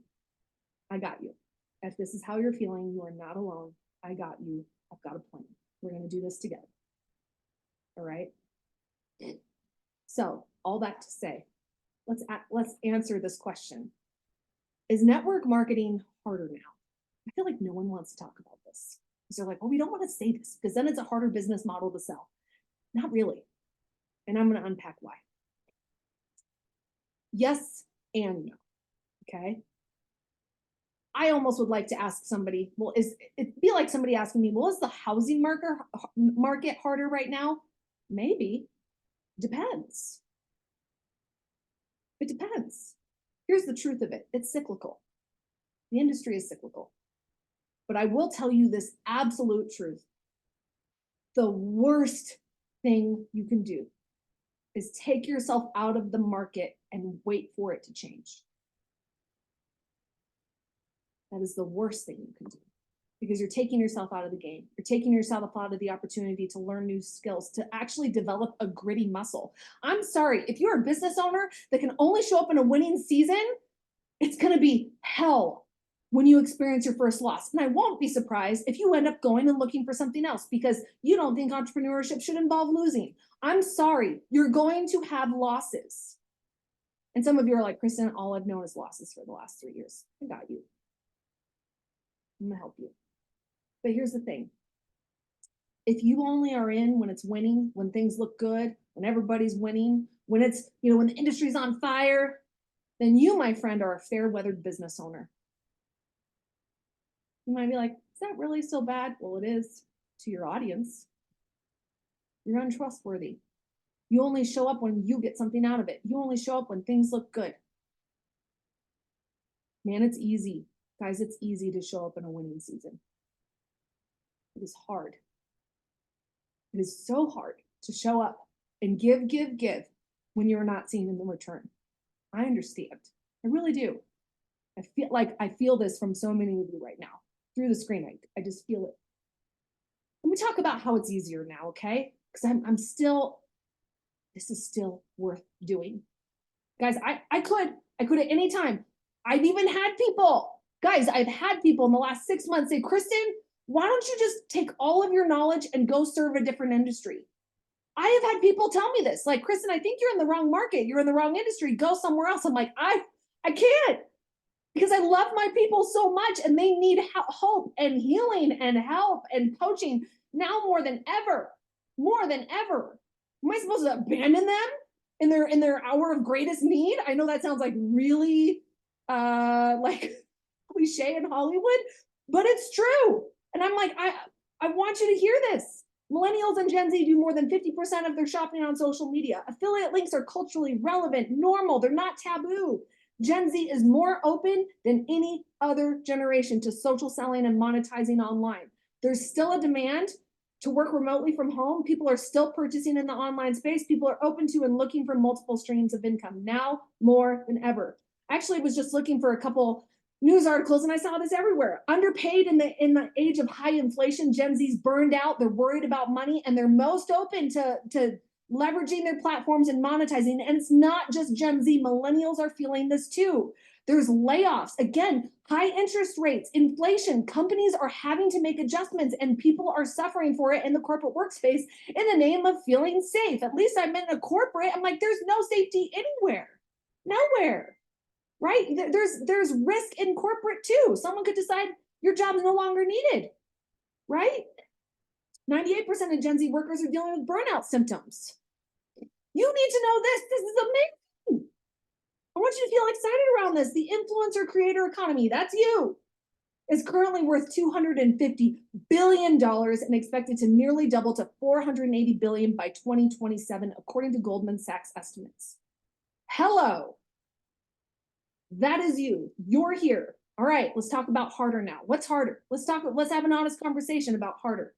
I got you. If this is how you're feeling, you are not alone. I got you. I've got a plan. We're going to do this together. All right. So all that to say, let's answer this question. Is network marketing harder now? I feel like no one wants to talk about this because they're like, well, we don't want to say this because then it's a harder business model to sell. Not really. And I'm going to unpack why. Yes and no. Okay. I almost would like to ask somebody, well, it'd be like somebody asking me, well, is the housing market harder right now? Maybe. Depends. It depends. Here's the truth of it. It's cyclical. The industry is cyclical. But I will tell you this absolute truth. The worst thing you can do is take yourself out of the market and wait for it to change. That is the worst thing you can do because you're taking yourself out of the game. You're taking yourself out of the opportunity to learn new skills, to actually develop a gritty muscle. I'm sorry, if you're a business owner that can only show up in a winning season, it's going to be hell when you experience your first loss. And I won't be surprised if you end up going and looking for something else because you don't think entrepreneurship should involve losing. I'm sorry, you're going to have losses. And some of you are like, Kristen, all I've known is losses for the last 3 years. I got you. I'm gonna help you. But here's the thing. If you only are in when it's winning, when things look good, when everybody's winning, when it's, when the industry's on fire, then you, my friend, are a fair weathered business owner. You might be like, is that really so bad? Well, it is to your audience. You're untrustworthy. You only show up when you get something out of it. You only show up when things look good. Man, it's easy. Guys, it's easy to show up in a winning season. It is hard. It is so hard to show up and give when you're not seeing in the return. I understand. I really do. I feel this from so many of you right now through the screen. I just feel it. me talk about how it's easier now, okay? Because this is still worth doing. Guys, I could at any time. I've even had people, guys, I've had people in the last 6 months say, Kristen, why don't you just take all of your knowledge and go serve a different industry? I have had people tell me this, like, Kristen, I think you're in the wrong market. You're in the wrong industry. Go somewhere else. I'm like, I can't, because I love my people so much and they need hope and healing and help and coaching now more than ever. More than ever. Am I supposed to abandon them in their hour of greatest need? I know that sounds like really like cliche in Hollywood, but it's true. And I'm like, I want you to hear this. Millennials and Gen Z do more than 50% of their shopping on social media. Affiliate links are culturally relevant, normal, they're not taboo. Gen Z is more open than any other generation to social selling and monetizing online. There's still a demand to work remotely from home. People are still purchasing in the online space. People are open to and looking for multiple streams of income now more than ever. Actually, I was just looking for a couple news articles and I saw this everywhere. Underpaid in the age of high inflation, Gen Z's burned out, they're worried about money, and they're most open to leveraging their platforms and monetizing. And it's not just Gen Z, millennials are feeling this too. There's layoffs, again, high interest rates, inflation, companies are having to make adjustments and people are suffering for it in the corporate workspace in the name of feeling safe. At least I'm in a corporate, I'm like, there's no safety anywhere, nowhere. Right? There's risk in corporate too. Someone could decide your job is no longer needed, right? 98% of Gen Z workers are dealing with burnout symptoms. You need to know this. This is amazing. I want you to feel excited around this. The influencer creator economy, that's you, is currently worth $250 billion and expected to nearly double to $480 billion by 2027, according to Goldman Sachs estimates. Hello. That is you. You're here. All right, let's talk about harder now. What's harder? Let's have an honest conversation about harder.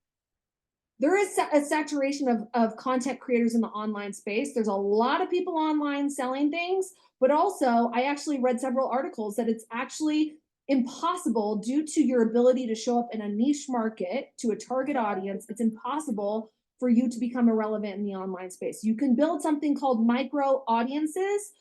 There is a saturation of content creators in the online space. There's a lot of people online selling things, but also I actually read several articles that it's actually impossible due to your ability to show up in a niche market to a target audience. It's impossible for you to become irrelevant in the online space. You can build something called micro audiences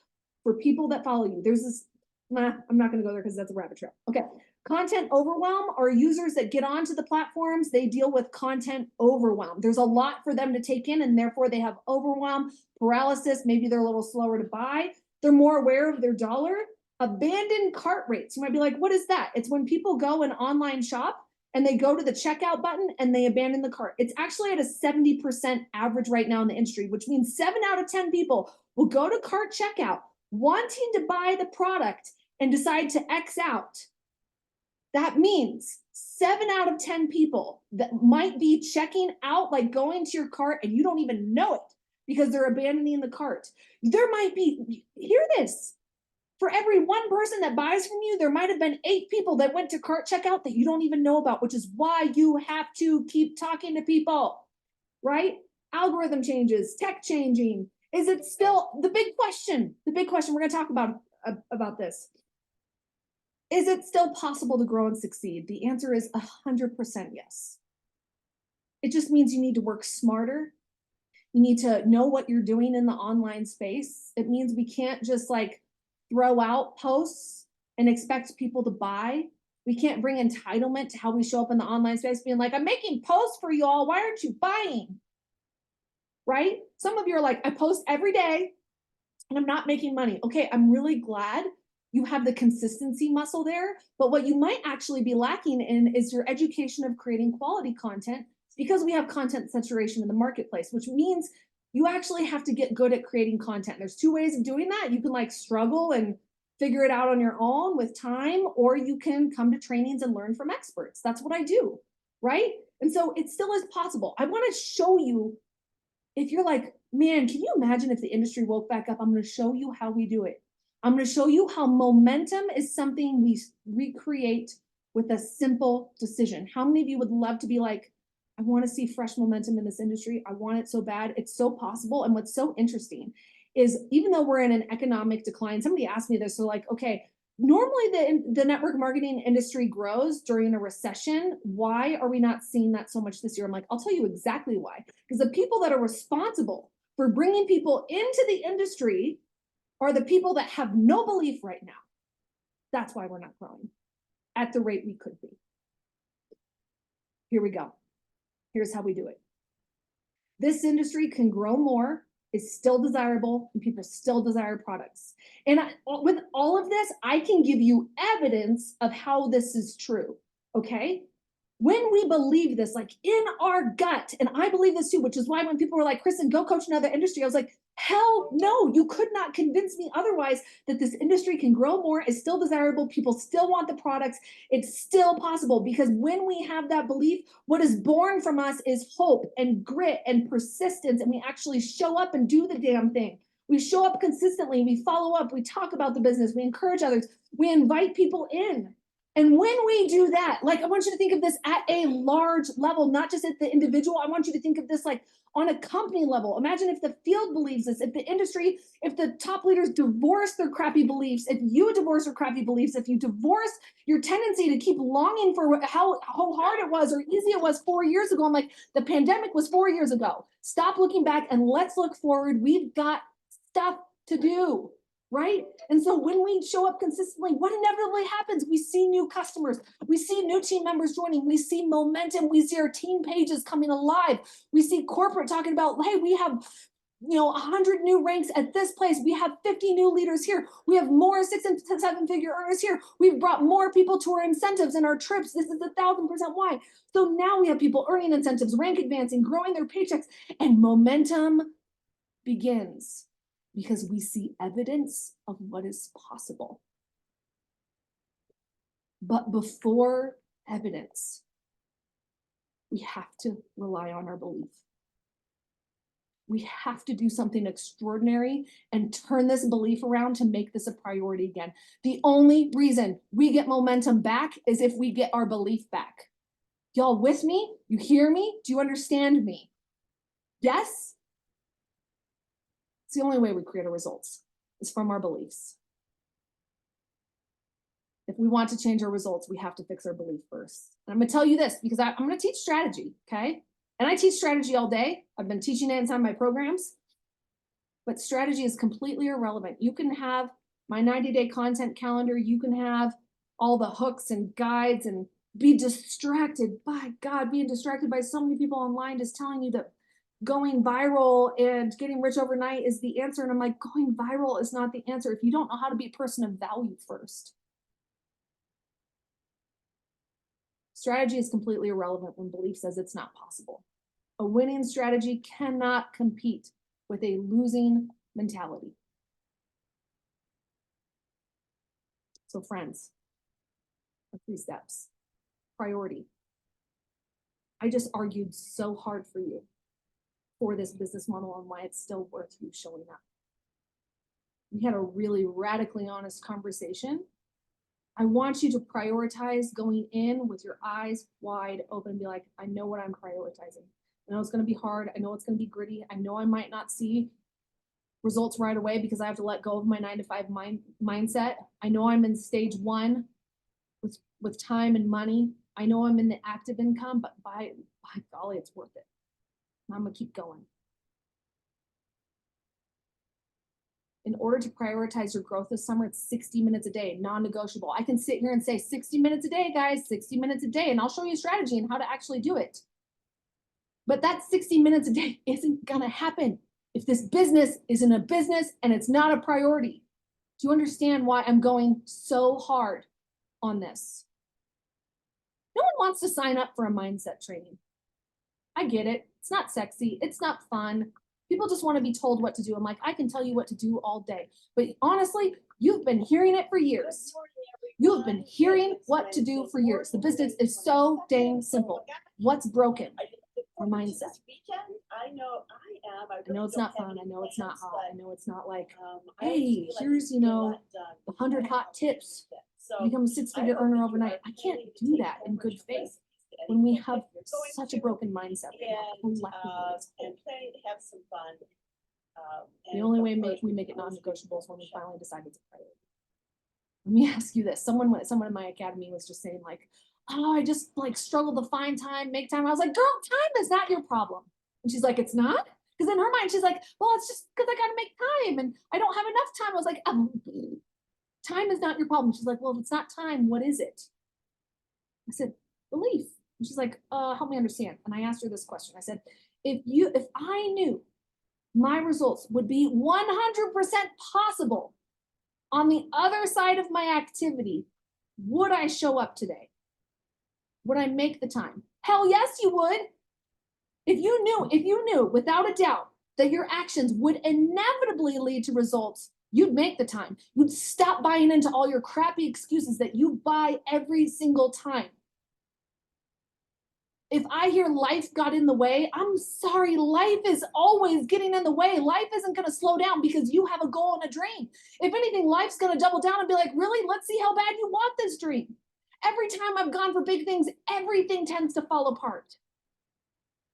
for people that follow you. There's this, I'm not going to go there because that's a rabbit trail. Okay. Content overwhelm are users that get onto the platforms. They deal with content overwhelm. There's a lot for them to take in, and therefore they have overwhelm, paralysis. Maybe they're a little slower to buy. They're more aware of their dollar. Abandoned cart rates. You might be like, what is that? It's when people go and online shop and they go to the checkout button and they abandon the cart. It's actually at a 70% average right now in the industry, which means 7 out of 10 people will go to cart checkout wanting to buy the product and decide to X out. That means 7 out of 10 people that might be checking out, like going to your cart and you don't even know it because they're abandoning the cart. There might be, hear this, for every one person that buys from you, there might have been 8 people that went to cart checkout that you don't even know about, which is why you have to keep talking to people, right? Algorithm changes, tech changing. Is it still the big question? The big question, we're going to talk about this. Is it still possible to grow and succeed? The answer is 100% yes. It just means you need to work smarter. You need to know what you're doing in the online space. It means we can't just like throw out posts and expect people to buy. We can't bring entitlement to how we show up in the online space, being like, I'm making posts for you all. Why aren't you buying? Right? Some of you are like, I post every day and I'm not making money. Okay, I'm really glad you have the consistency muscle there, but what you might actually be lacking in is your education of creating quality content, because we have content saturation in the marketplace, which means you actually have to get good at creating content. There's 2 ways of doing that. You can like struggle and figure it out on your own with time, or you can come to trainings and learn from experts. That's what I do, right? And so it still is possible. I want to show you, if you're like, man, can you imagine if the industry woke back up? I'm going to show you how we do it. I'm going to show you how momentum is something we recreate with a simple decision. How many of you would love to be like, I want to see fresh momentum in this industry. I want it so bad. It's so possible. And what's so interesting is, even though we're in an economic decline, somebody asked me this, so like, okay, Normally the network marketing industry grows during a recession. Why are we not seeing that so much this year? I'm like, I'll tell you exactly why. Because the people that are responsible for bringing people into the industry are the people that have no belief right now. That's why we're not growing at the rate we could be. Here we go. Here's how we do it. This industry can grow more, is still desirable, and people still desire products. And with all of this, I can give you evidence of how this is true, okay? When we believe this, like in our gut, and I believe this too, which is why when people were like, Kristen, go coach another industry, I was like, hell no, you could not convince me otherwise that this industry can grow more, is still desirable, people still want the products, it's still possible. Because when we have that belief, what is born from us is hope and grit and persistence, and we actually show up and do the damn thing. We show up consistently, we follow up, we talk about the business, we encourage others, we invite people in. And when we do that, like I want you to think of this at a large level, not just at the individual. I want you to think of this like on a company level. Imagine if the field believes this, if the industry, if the top leaders divorce their crappy beliefs, if you divorce your crappy beliefs, if you divorce your tendency to keep longing for how hard it was or easy it was 4 years ago. I'm like, the pandemic was 4 years ago. Stop looking back and let's look forward. We've got stuff to do. Right? And so when we show up consistently, what inevitably happens? We see new customers, we see new team members joining, we see momentum, we see our team pages coming alive, we see corporate talking about, hey, we have 100 new ranks at this place, we have 50 new leaders here, we have more 6 and 7 figure earners here, we've brought more people to our incentives and our trips. This is 1,000% why. So now we have people earning incentives, rank advancing, growing their paychecks, and momentum begins. Because we see evidence of what is possible. But before evidence, we have to rely on our belief. We have to do something extraordinary and turn this belief around to make this a priority again. The only reason we get momentum back is if we get our belief back. Y'all with me? You hear me? Do you understand me? Yes? It's the only way we create our results. Is from our beliefs. If we want to change our results, we have to fix our belief first. And I'm going to tell you this because I'm going to teach strategy, okay? And I teach strategy all day. I've been teaching it inside my programs. But strategy is completely irrelevant. You can have my 90-day content calendar. You can have all the hooks and guides and be distracted. By God, being distracted by so many people online just telling you that going viral and getting rich overnight is the answer. And I'm like, going viral is not the answer if you don't know how to be a person of value first. Strategy is completely irrelevant when belief says it's not possible. A winning strategy cannot compete with a losing mentality. So friends, 3 steps. Priority. I just argued so hard for you for this business model and why it's still worth you showing up. We had a really radically honest conversation. I want you to prioritize going in with your eyes wide open and be like, I know what I'm prioritizing. I know it's going to be hard. I know it's going to be gritty. I know I might not see results right away because I have to let go of my 9-to-5 mindset. I know I'm in stage 1 with time and money. I know I'm in the active income, but by golly, it's worth it. I'm going to keep going. In order to prioritize your growth this summer, it's 60 minutes a day, non-negotiable. I can sit here and say 60 minutes a day, guys, 60 minutes a day, and I'll show you a strategy and how to actually do it. But that 60 minutes a day isn't going to happen if this business isn't a business and it's not a priority. Do you understand why I'm going so hard on this? No one wants to sign up for a mindset training. I get it. It's not sexy. It's not fun. People just want to be told what to do. I'm like, I can tell you what to do all day. But honestly, you've been hearing it for years. You've been hearing what to do for years. The business is so dang simple. What's broken? Our mindset. I know it's not fun. I know it's not hot. I know it's not like, hey, here's, the 100 hot tips to become a 6-figure earner overnight. I can't do that in good faith when we have such a broken mindset. And have some fun. The only way we make it non-negotiable is when we finally decide it's a priority. Let me ask you this. Someone in my academy was just saying like, oh, I just like struggle to find time, make time. I was like, girl, time is not your problem. And she's like, it's not? Because in her mind, she's like, well, it's just because I got to make time and I don't have enough time. I was like, time is not your problem. She's like, well, if it's not time, what is it? I said, belief. And she's like, help me understand. And I asked her this question. I said, if I knew my results would be 100% possible on the other side of my activity, would I show up today? Would I make the time? Hell yes, you would. If you knew without a doubt that your actions would inevitably lead to results, you'd make the time. You'd stop buying into all your crappy excuses that you buy every single time. If I hear life got in the way, I'm sorry, life is always getting in the way. Life isn't going to slow down because you have a goal and a dream. If anything, life's going to double down and be like, really, let's see how bad you want this dream. Every time I've gone for big things, everything tends to fall apart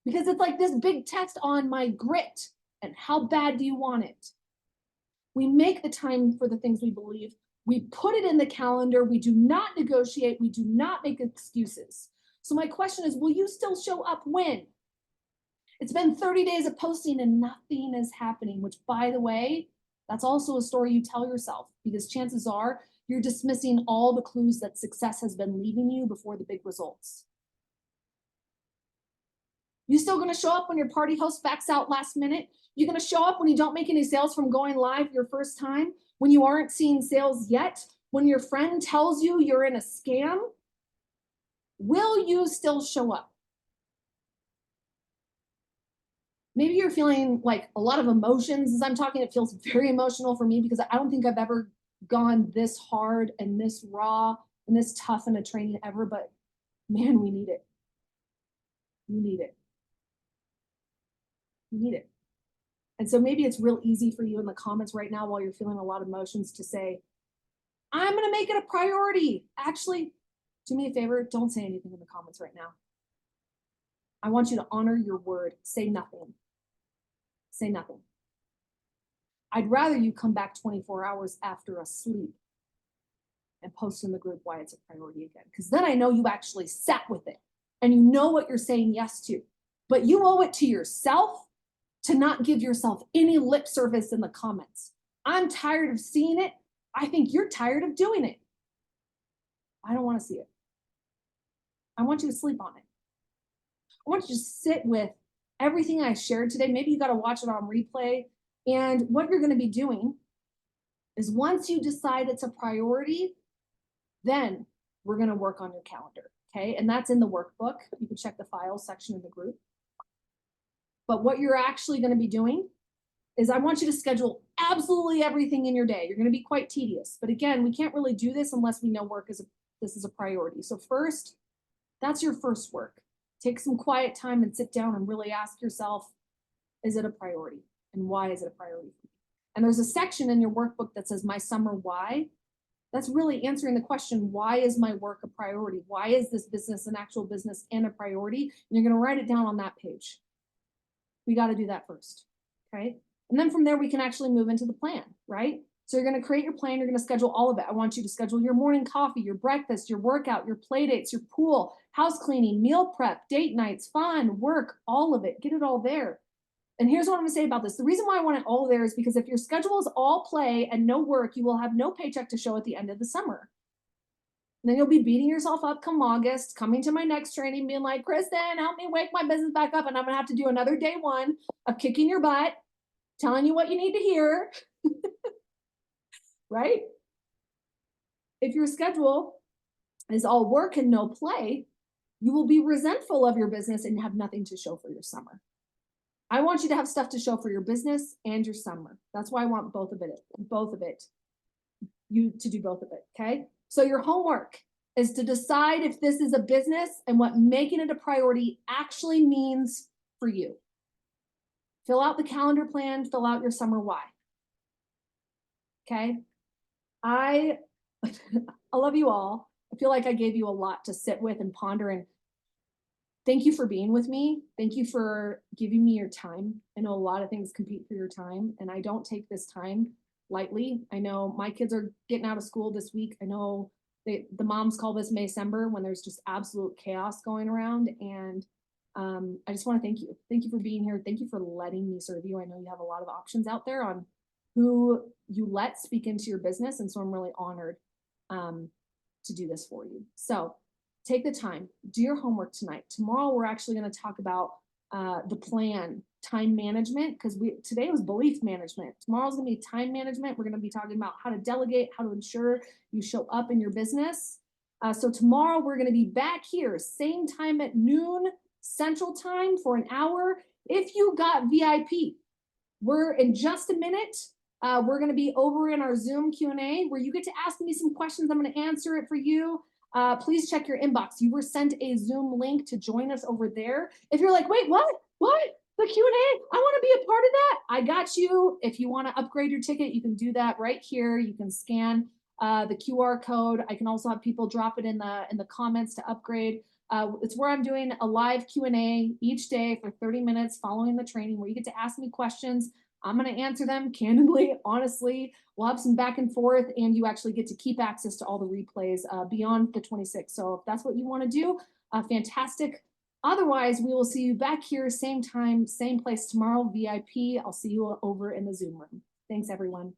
because it's like this big test on my grit and how bad do you want it? We make the time for the things we believe. We put it in the calendar. We do not negotiate. We do not make excuses. So my question is, will you still show up when? It's been 30 days of posting and nothing is happening, which by the way, that's also a story you tell yourself because chances are you're dismissing all the clues that success has been leaving you before the big results. You still gonna show up when your party host backs out last minute? You're gonna show up when you don't make any sales from going live your first time? When you aren't seeing sales yet? When your friend tells you you're in a scam? Will you still show up? Maybe you're feeling like a lot of emotions as I'm talking. It feels very emotional for me because I don't think I've ever gone this hard and this raw and this tough in a training ever, but man, we need it. We need it. We need it. And so maybe it's real easy for you in the comments right now while you're feeling a lot of emotions to say, I'm going to make it a priority. Actually, do me a favor, don't say anything in the comments right now. I want you to honor your word. Say nothing. Say nothing. I'd rather you come back 24 hours after a sleep and post in the group why it's a priority again. Because then I know you actually sat with it and you know what you're saying yes to. But you owe it to yourself to not give yourself any lip service in the comments. I'm tired of seeing it. I think you're tired of doing it. I don't want to see it. I want you to sleep on it. I want you to sit with everything I shared today. Maybe you got to watch it on replay. And what you're going to be doing is once you decide it's a priority, then we're going to work on your calendar. Okay. And that's in the workbook. You can check the files section in the group. But what you're actually going to be doing is I want you to schedule absolutely everything in your day. You're going to be quite tedious. But again, we can't really do this unless we know this is a priority. So first, that's your first work. Take some quiet time and sit down and really ask yourself, is it a priority? And why is it a priority for you? And there's a section in your workbook that says my summer why. That's really answering the question, why is my work a priority? Why is this business an actual business and a priority? And you're going to write it down on that page. We got to do that first, okay? And then from there, we can actually move into the plan, right? So you're going to create your plan. You're going to schedule all of it. I want you to schedule your morning coffee, your breakfast, your workout, your play dates, your pool, house cleaning, meal prep, date nights, fun, work, all of it. Get it all there. And here's what I'm going to say about this. The reason why I want it all there is because if your schedule is all play and no work, you will have no paycheck to show at the end of the summer. And then you'll be beating yourself up come August, coming to my next training, being like, Kristen, help me wake my business back up. And I'm going to have to do another day one of kicking your butt, telling you what you need to hear. Right? If your schedule is all work and no play, you will be resentful of your business and have nothing to show for your summer. I want you to have stuff to show for your business and your summer. That's why I want both of it. You to do both of it, okay? So your homework is to decide if this is a business and what making it a priority actually means for you. Fill out the calendar plan, fill out your summer why. Okay? I love you all. I feel like I gave you a lot to sit with and ponder, and thank you for being with me. Thank you for giving me your time. I know a lot of things compete for your time, and I don't take this time lightly. I know my kids are getting out of school this week. I know the moms call this Maycember when there's just absolute chaos going around. And I just want to thank you. Thank you for being here. Thank you for letting me serve you. I know you have a lot of options out there on who you let speak into your business. And so I'm really honored um, to do this for you. So take the time, do your homework tonight. Tomorrow, we're actually going to talk about the plan, time management, because today was belief management. Tomorrow's going to be time management. We're going to be talking about how to delegate, how to ensure you show up in your business. So tomorrow we're going to be back here, same time at noon Central Time for an hour. If you got VIP, we're in just a minute. We're going to be over in our Zoom Q&A where you get to ask me some questions. I'm going to answer it for you. Please check your inbox. You were sent a Zoom link to join us over there. If you're like, wait, what? The Q&A? I want to be a part of that. I got you. If you want to upgrade your ticket, you can do that right here. You can scan the QR code. I can also have people drop it in the comments to upgrade. It's where I'm doing a live Q&A each day for 30 minutes following the training where you get to ask me questions. I'm going to answer them candidly, honestly. We'll have some back and forth, and you actually get to keep access to all the replays beyond the 26th. So if that's what you want to do, fantastic. Otherwise, we will see you back here, same time, same place tomorrow, VIP. I'll see you over in the Zoom room. Thanks, everyone.